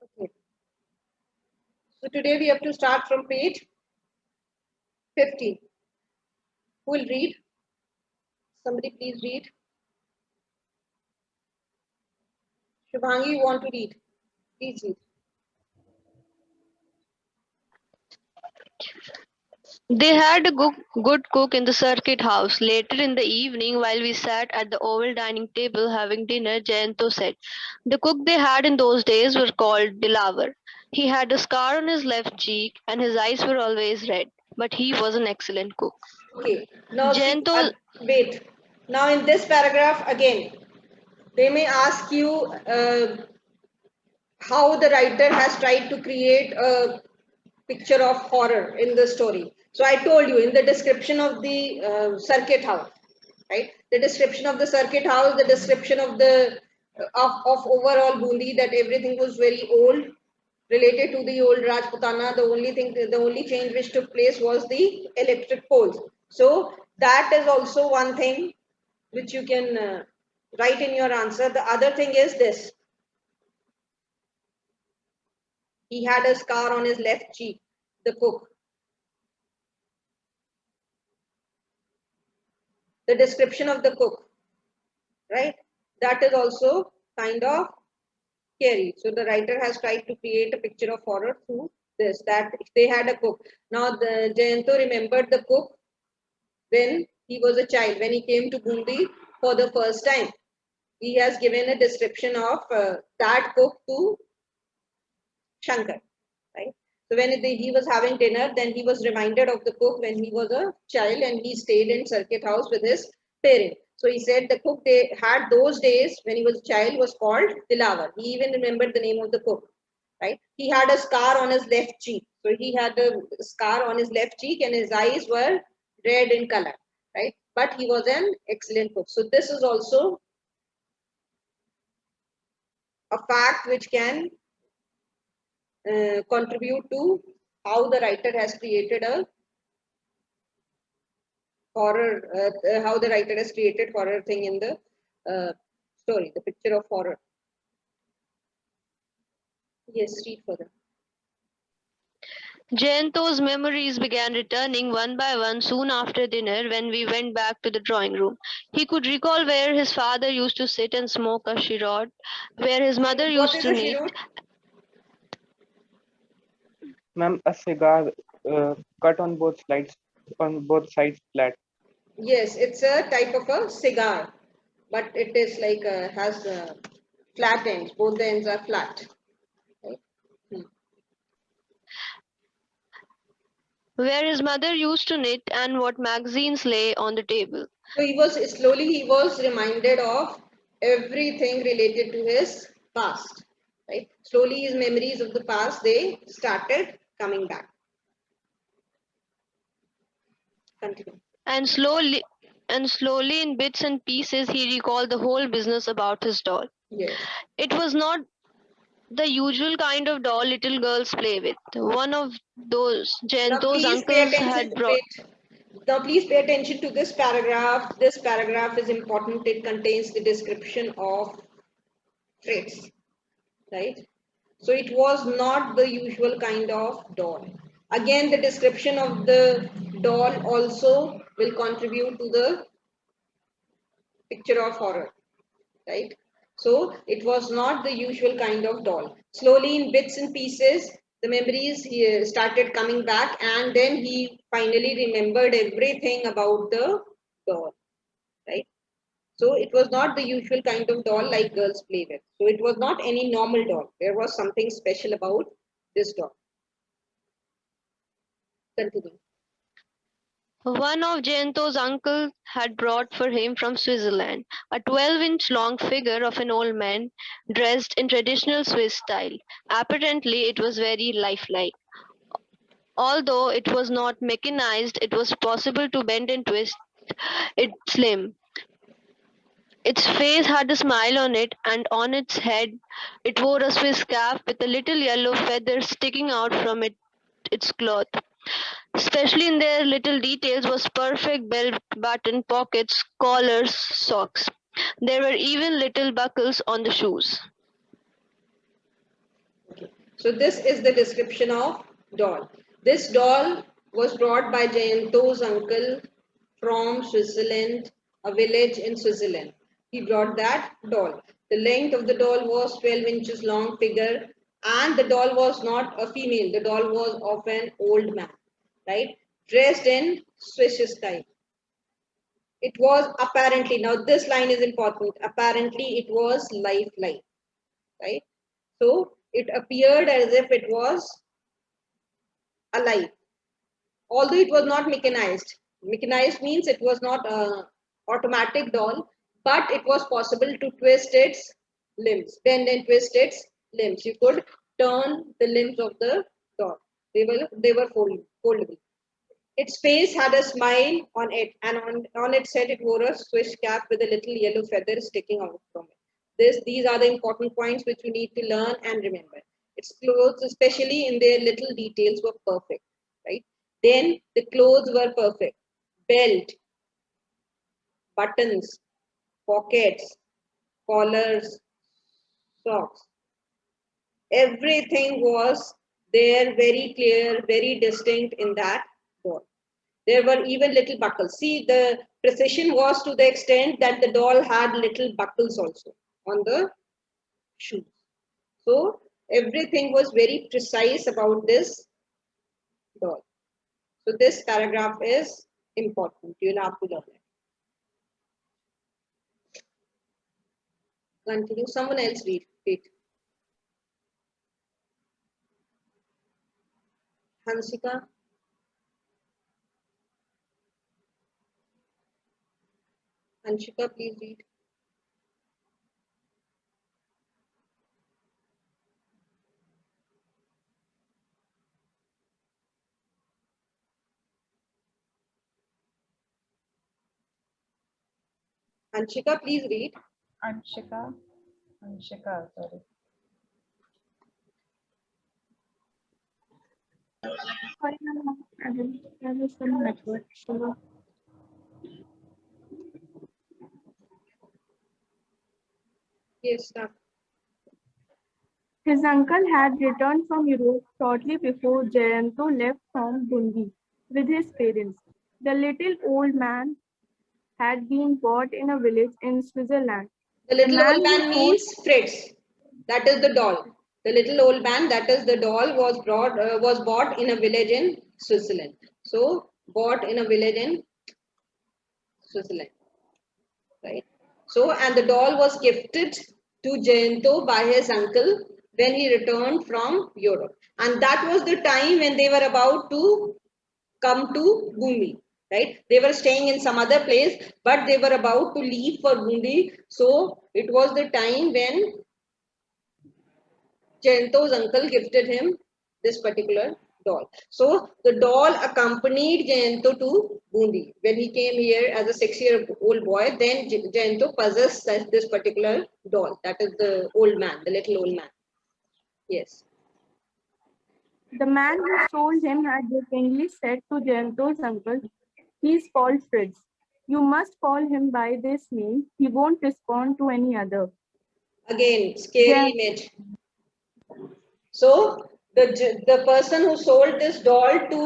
Okay. So today we have to start from page 50. Who will read? Somebody please read. Shubhangi, you want to read? Please read. They had a good cook in the circuit house. Later in the evening, while we sat at the oval dining table having dinner, Jayanto said, the cook they had in those days was called Dilawar. He had a scar on his left cheek and his eyes were always red, but he was an excellent cook. Okay. Now see, Jayanto, wait. Now in this paragraph again, they may ask you how the writer has tried to create a picture of horror in the story. So I told you in the description of the circuit house, right? The description of the circuit house, the description of the of overall Bundi, that everything was very old, related to the old Rajputana. The only change which took place was the electric poles. So that is also one thing which you can write in your answer. The other thing is this: he had a scar on his left cheek, the cook. The description of the cook, right? That is also kind of scary. So the writer has tried to create a picture of horror through this, that they had a cook. Now the Jayanto remembered the cook when he was a child, when he came to Bundi for the first time. He has given a description of that cook to Shankar, right? So when he was having dinner, then he was reminded of the cook when he was a child and he stayed in Circuit House with his parents. So he said the cook they had those days when he was a child was called Dilawar. He even remembered the name of the cook, right? He had a scar on his left cheek. So he had a scar on his left cheek and his eyes were red in color, right? But he was an excellent cook. So this is also a fact which can contribute to how the writer has created a horror, how the writer has created horror thing in the story, the picture of horror. Yes, read further. Jayanto's memories began returning one by one soon after dinner when we went back to the drawing room. He could recall where his father used to sit and smoke a shirot, where his mother What used is to a knit. shirut? Ma'am, a cigar cut on both sides flat. Yes, it's a type of a cigar, but it is like has flat ends. Both the ends are flat. Right? Hmm. Where his mother used to knit and what magazines lay on the table. So he was reminded of everything related to his past. Right? Slowly his memories of the past they started coming back. Continue. And slowly in bits and pieces he recalled the whole business about his doll. Yes. It was not the usual kind of doll little girls play with. One of those Now Jayanto's please pay uncles attention had to brought. it. Now please pay attention to this paragraph. This paragraph is important. It contains the description of traits, right? So it was not the usual kind of doll. Again, the description of the doll also will contribute to the picture of horror, right? So it was not the usual kind of doll. Slowly, in bits and pieces, the memories he started coming back, and then he finally remembered everything about the doll, right? So it was not the usual kind of doll like girls play with. So it was not any normal doll. There was something special about this doll. Continue. One of Jayanto's uncles had brought for him from Switzerland a 12-inch long figure of an old man dressed in traditional Swiss style. Apparently, it was very lifelike. Although it was not mechanized, it was possible to bend and twist it slim. Its face had a smile on it, and on its head it wore a Swiss cap with a little yellow feather sticking out from its cloth. Especially in their little details was perfect belt button, pockets, collars, socks. There were even little buckles on the shoes. Okay. So this is the description of doll. This doll was brought by Jayanto's uncle from Switzerland, a village in Switzerland. He brought that doll. The length of the doll was 12 inches long figure, and the doll was not a female. The doll was of an old man, right? Dressed in Swiss style. It was apparently, now this line is important, apparently it was lifelike, right? So it appeared as if it was alive, although it was not mechanized. Mechanized means it was not a automatic doll, but it was possible to twist its limbs, bend and twist its limbs. You could turn the limbs of the doll. They were foldable. Its face had a smile on it, and on its head it wore a Swiss cap with a little yellow feather sticking out from it. These are the important points which you need to learn and remember. Its clothes, especially in their little details, were perfect, right? Then the clothes were perfect. Belt, buttons, pockets, collars, socks. Everything was there, very clear, very distinct in that doll. There were even little buckles. See, the precision was to the extent that the doll had little buckles also on the shoes. So everything was very precise about this doll. So this paragraph is important. You'll have to learn it. Continue. Someone else read. Read. Hansika. Hanshika, please read. Hanshika, please read. Anshika, sorry. Sorry, ma'am, I have some network. So Yes, start. his uncle had returned from Europe shortly before Jayanto left from Bundi with his parents. The little old man had been bought in a village in Switzerland. The The little man old who man sold means Fritz. That is the doll. The little old man, that is the doll, was bought in a village in Switzerland. So bought in a village in Switzerland, right? So and the doll was gifted to Jayanto by his uncle when he returned from Europe, and that was the time when they were about to come to Bundi, right? They were staying in some other place, but they were about to leave for Bundi. So it was the time when Jayanto's uncle gifted him this particular doll. So the doll accompanied Jayanto to Bundi. When he came here as a 6-year-old boy, then Jayanto possessed this particular doll. That is the old man, the little old man. Yes. the man who sold him had jokingly said to Jayanto's uncle, "He's called Fritz. You must call him by this name. He won't respond to any other." Again, scary Jan- image. So the person who sold this doll to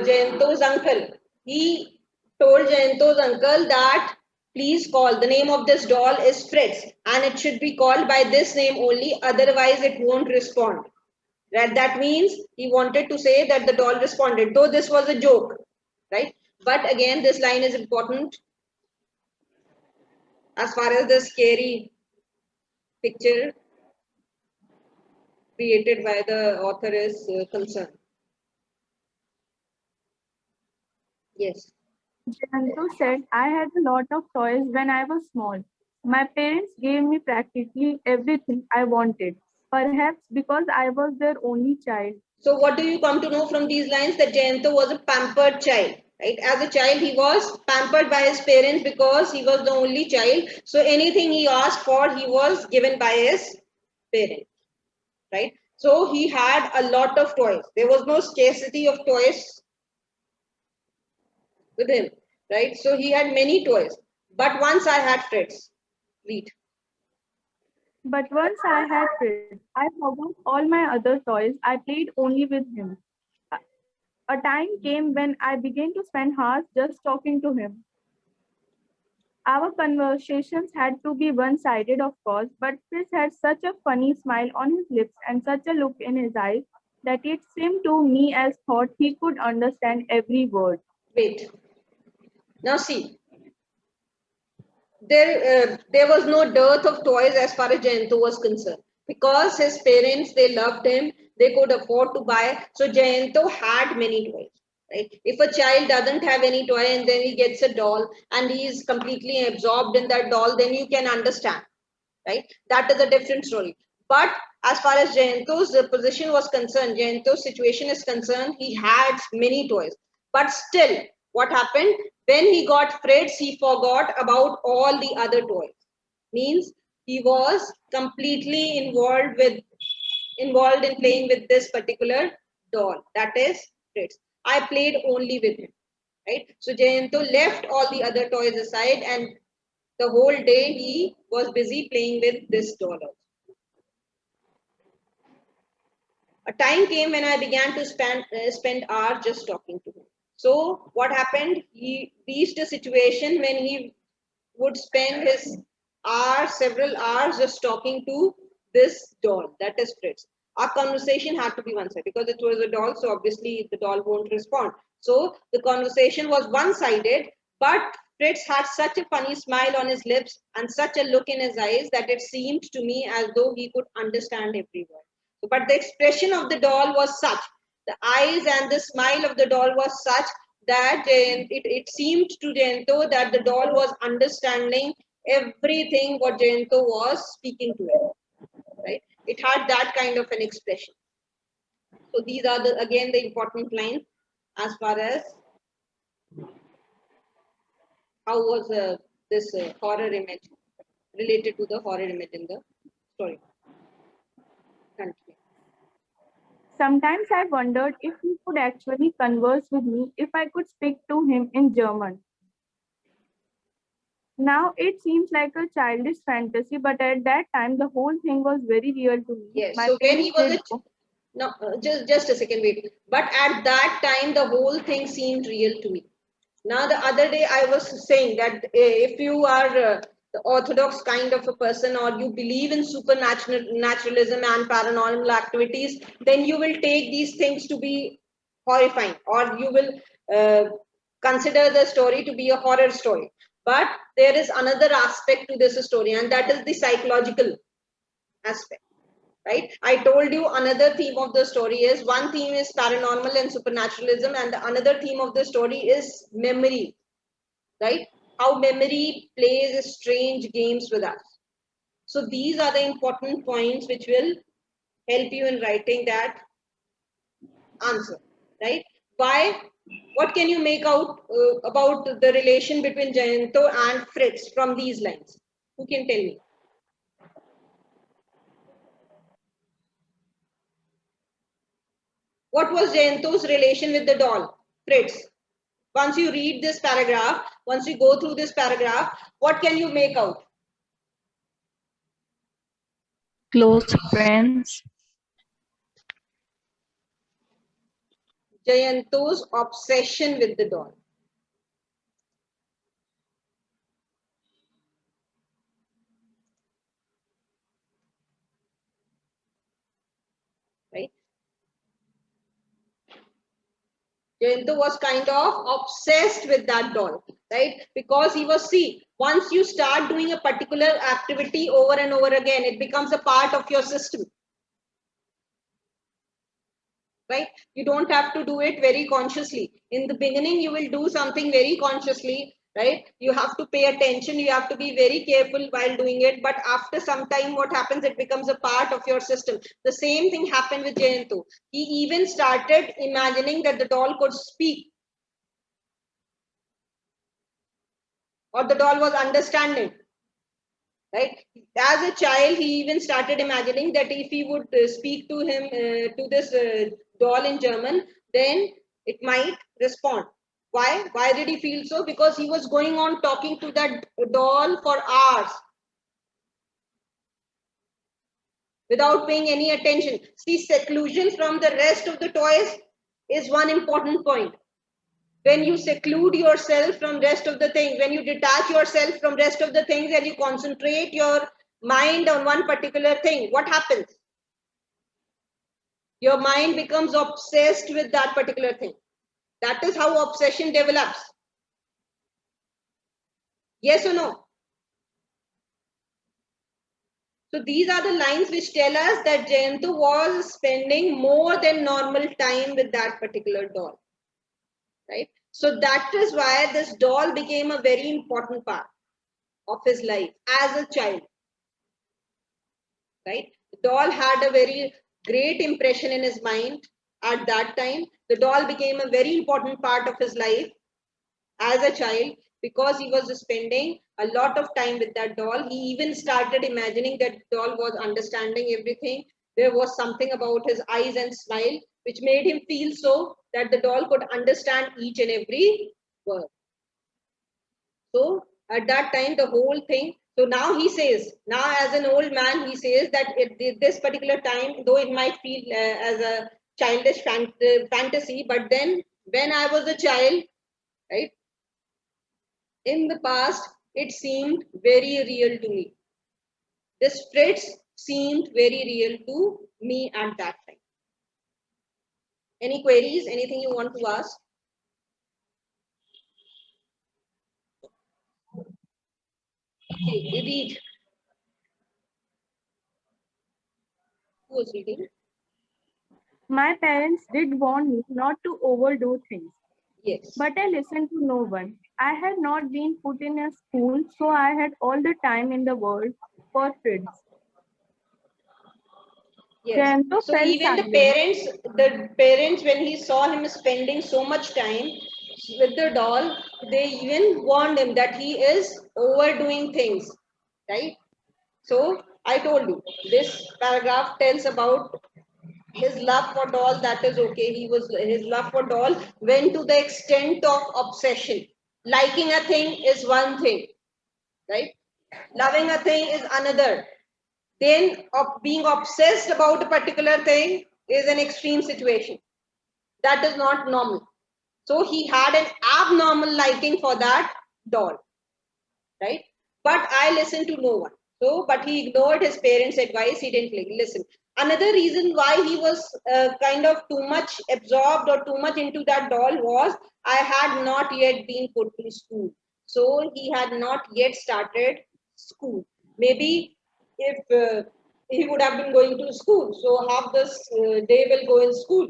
Jayanto's uncle, he told Jayanto's uncle that please call, the name of this doll is Fritz and it should be called by this name only, otherwise it won't respond. That means he wanted to say that the doll responded, though this was a joke, right? But again, this line is important as far as the scary picture created by the author is concerned. Yes. Jayanto said, "I had a lot of toys when I was small. My parents gave me practically everything I wanted, perhaps because I was their only child." So what do you come to know from these lines? That Jayanto was a pampered child, right? As a child, he was pampered by his parents because he was the only child. So anything he asked for, he was given by his parents, right? So he had a lot of toys. There was no scarcity of toys with him, right? So he had many toys. But once I had Fritz. Read. But once I had Fritz, I forgot all my other toys. I played only with him. A a time came when I began to spend hours just talking to him. Our conversations had to be one sided, of course, but Fritz had such a funny smile on his lips and such a look in his eyes that it seemed to me as thought he could understand every word. Wait. Now see, there was no dearth of toys as far as Jayanto was concerned, because his parents, they loved him, they could afford to buy. So Jayanto had many toys. Right? If a child doesn't have any toy and then he gets a doll and he is completely absorbed in that doll, then you can understand, right? That is a different story. But as far as Jayanto's position was concerned, Jayanto's situation is concerned, he had many toys. But still, what happened? When he got Fritz, he forgot about all the other toys. Means he was completely involved in playing with this particular doll. That is Fritz. I played only with him. Right? So Jayanto left all the other toys aside, and the whole day he was busy playing with this doll. A time came when I began to spend hours just talking to him. So what happened? He reached a situation when he would spend his hours, several hours, just talking to this doll. That is Fritz. Our conversation had to be one side because it was a doll, so obviously the doll won't respond. So the conversation was one-sided, but Fritz had such a funny smile on his lips and such a look in his eyes that it seemed to me as though he could understand every word. But the expression of the doll was such, the eyes and the smile of the doll was such that it seemed to Jayanto that the doll was understanding everything what Jayanto was speaking to it. Right? It had that kind of an expression. So these are again the important lines as far as how was this horror image related to the horror image in the story. Continue. Sometimes I wondered if he could actually converse with me if I could speak to him in German. Now it seems like a childish fantasy, but at that time the whole thing was very real to me. Yes. My So when he parents was did. no, just a second, wait. But at that time, the whole thing seemed real to me. Now, the other day, I was saying that if you are the orthodox kind of a person, or you believe in supernatural naturalism and paranormal activities, then you will take these things to be horrifying, or you will consider the story to be a horror story. But there is another aspect to this story, and that is the psychological aspect. Right? I told you another theme of the story is, one theme is paranormal and supernaturalism, and the another theme of the story is memory, right? How memory plays strange games with us. So these are the important points which will help you in writing that answer, right? Why? What can you make out about the relation between Jayanto and Fritz from these lines? Who can tell me? What was Jayanto's relation with the doll? Fritz. Once you read this paragraph, once you go through this paragraph, what can you make out? Close friends. Jayanto's obsession with the doll. Right? Jayanto was kind of obsessed with that doll, right? Because he was, see, once you start doing a particular activity over and over again, it becomes a part of your system. Right? You don't have to do it very consciously. In the beginning, you will do something very consciously, right? You have to pay attention. You have to be very careful while doing it. But after some time, what happens? It becomes a part of your system. The same thing happened with Jayanto. He even started imagining that the doll could speak, or the doll was understanding. Right? As a child, he even started imagining that if he would speak to him, to this doll in German, then it might respond. Why? Why did he feel so? Because he was going on talking to that doll for hours. without paying any attention. See, seclusion from the rest of the toys is one important point. When you seclude yourself from rest of the things, when you detach yourself from rest of the things and you concentrate your mind on one particular thing, what happens? Your mind becomes obsessed with that particular thing. That is how obsession develops. Yes or no? So these are the lines which tell us that Jayantu was spending more than normal time with that particular doll. Right? So that is why this doll became a very important part of his life as a child. Right? The doll had a very great impression in his mind at that time. The doll became a very important part of his life as a child because he was spending a lot of time with that doll. He even started imagining that doll was understanding everything. There was something about his eyes and smile which made him feel so that the doll could understand each and every word. So at that time, the whole thing. So now he says, now as an old man, he says that this particular time, though it might feel as a childish fantasy, but then when I was a child, right, in the past, it seemed very real to me. This Fritz seemed very real to me at that time. Any queries? Anything you want to ask? Okay, read. Who was reading? My parents did warn me not to overdo things, Yes. but I listened to no one. I had not been put in a school, so I had all the time in the world for Fritz. Yes. Jayanto So fell even silent. the parents, when he saw him spending so much time with the doll, they even warned him that he is overdoing things, right? So I told you, this paragraph tells about his love for doll. That is okay. His love for doll went to the extent of obsession. Liking a thing is one thing, right? Loving a thing is another. Then being obsessed about a particular thing is an extreme situation. That is not normal. So he had an abnormal liking for that doll, right? But I listened to no one. So, but he ignored his parents' advice. He didn't listen. Another reason why he was kind of too much absorbed or too much into that doll was I had not yet been put to school. So he had not yet started school. Maybe if he would have been going to school, so half this day will go in school,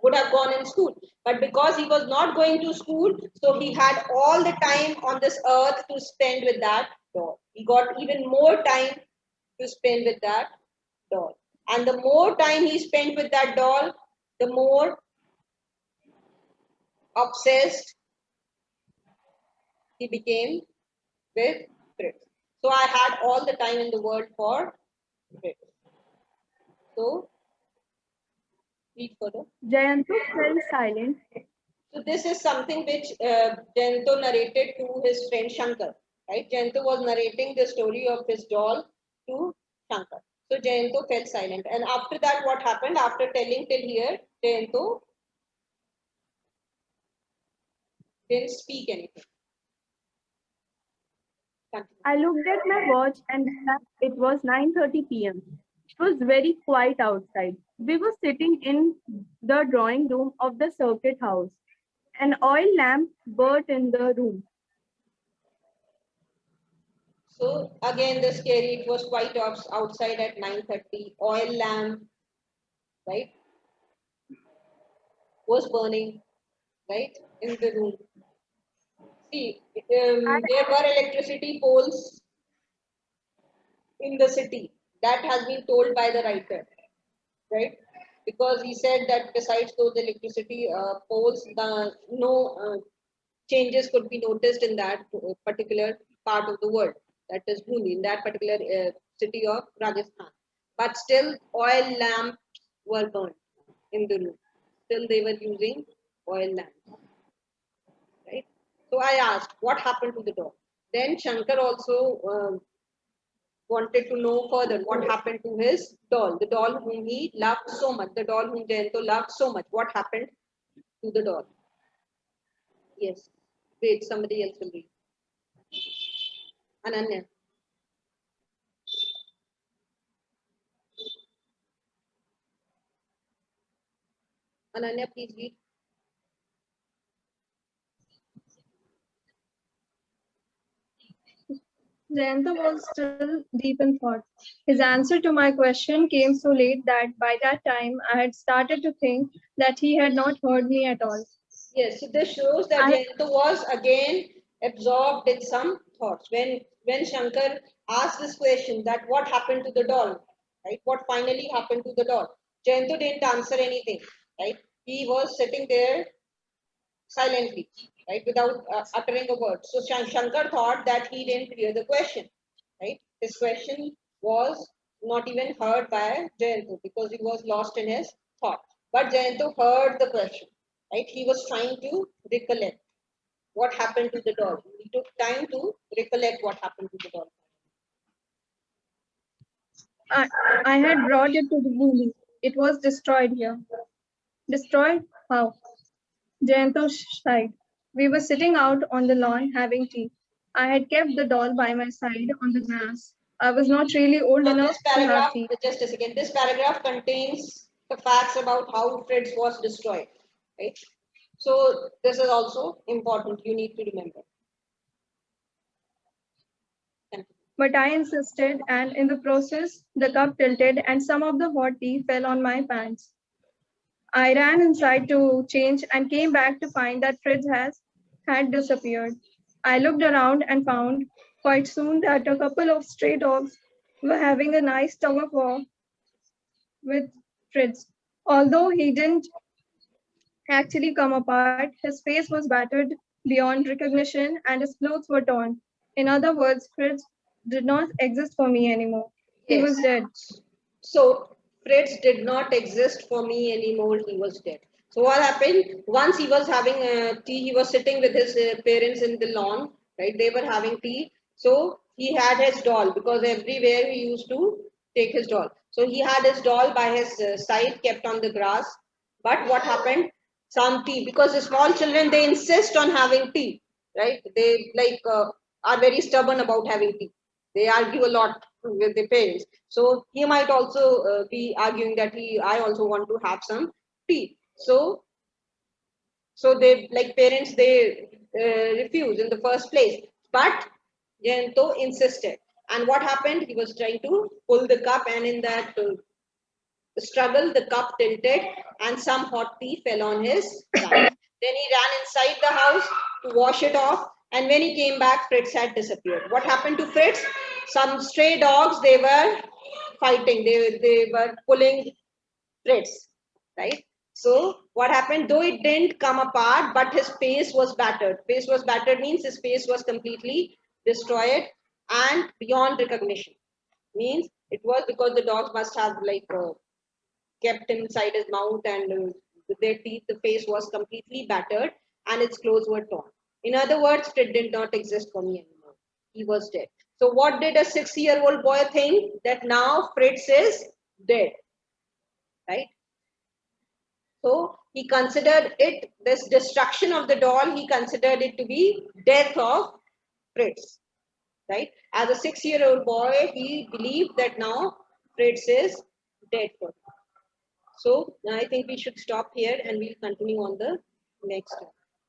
would have gone in school. But because he was not going to school, so he had all the time on this earth to spend with that doll. He got even more time to spend with that doll. And the more time he spent with that doll, the more obsessed he became with Fritz. So I had all the time in the world for Fritz. So read further. Jayanto fell silent. So this is something which Jayanto narrated to his friend Shankar, right? Jayanto was narrating the story of his doll to Shankar. So Jayanto fell silent. And after that, what happened? After telling till here, Jayanto didn't speak anything. Continue. I looked at my watch and it was 9:30 p.m. It was very quiet outside. We were sitting in the drawing room of the circuit house. An oil lamp burnt in the room. So again, the scary, it was quite outside at 9:30. Oil lamp, right, was burning, right, in the room. See, there were electricity poles in the city. That has been told by the writer, right? Because he said that besides those electricity poles, no changes could be noticed in that particular part of the world. That is Bhundi, in that particular city of Rajasthan. But still, oil lamps were burned in the room. Still, they were using oil lamps, right? So I asked, what happened to the dog? Then Shankar also wanted to know further what happened to his doll, the doll whom he loved so much, the doll whom Jayanto loved so much. What happened to the doll? Yes. Wait, somebody else will read. Ananya. Ananya, please read. Jayanta was still deep in thought. His answer to my question came so late that by that time I had started to think that he had not heard me at all. Yes, so this shows that I, Jayanto was again absorbed in some thoughts. When Shankar asked this question that what happened to the doll, right? What finally happened to the doll? Jayanto didn't answer anything, right? He was sitting there silently, right, without uttering a word. So Shankar thought that he didn't hear the question, right? His question was not even heard by Jayanto because he was lost in his thought. But Jayanto heard the question, right? He was trying to recollect what happened to the doll. He took time to recollect what happened to the doll. I, I had brought it to the movie. It was destroyed here. Destroyed? How? Jayanto sighed. We were sitting out on the lawn having tea. I had kept the doll by my side on the grass. I was not really old So enough this to have paragraph, tea. just a second, this paragraph contains the facts about how Fritz was destroyed, right? So this is also important. You need to remember. But I insisted, and in the process, the cup tilted and some of the hot tea fell on my pants. I ran inside to change and came back to find that Fritz had disappeared. I looked around and found quite soon that a couple of stray dogs were having a nice tug of war with Fritz. Although he didn't actually come apart, his face was battered beyond recognition and his clothes were torn. In other words, Fritz did not exist for me anymore. He Yes. was dead. So Fritz did not exist for me anymore. He was dead. So what happened? Once he was having tea, he was sitting with his parents in the lawn, right? They were having tea. So he had his doll because everywhere he used to take his doll. So he had his doll by his side, kept on the grass. But what happened? Some tea, because the small children, they insist on having tea, right? They are very stubborn about having tea. They argue a lot with the parents. So he might also be arguing that I also want to have some tea. So they, like parents, they refuse in the first place. But Jayanto insisted. And what happened? He was trying to pull the cup, and in that struggle, the cup tilted, and some hot tea fell on his pants. Then he ran inside the house to wash it off. And when he came back, Fritz had disappeared. What happened to Fritz? Some stray dogs, they were fighting. They were pulling Fritz, right? So what happened? Though it didn't come apart, but his face was battered. Face was battered means his face was completely destroyed and beyond recognition. Means it was because the dogs must have kept inside his mouth, and with their teeth, the face was completely battered and its clothes were torn. In other words, Fritz did not exist for me anymore. He was dead. So what did a 6-year-old boy think? That now Fritz is dead, right? So he considered it, this destruction of the doll, he considered it to be death of Fritz, right? As a 6-year-old boy, he believed that now Fritz is dead for him. So I think we should stop here and we'll continue on the next one.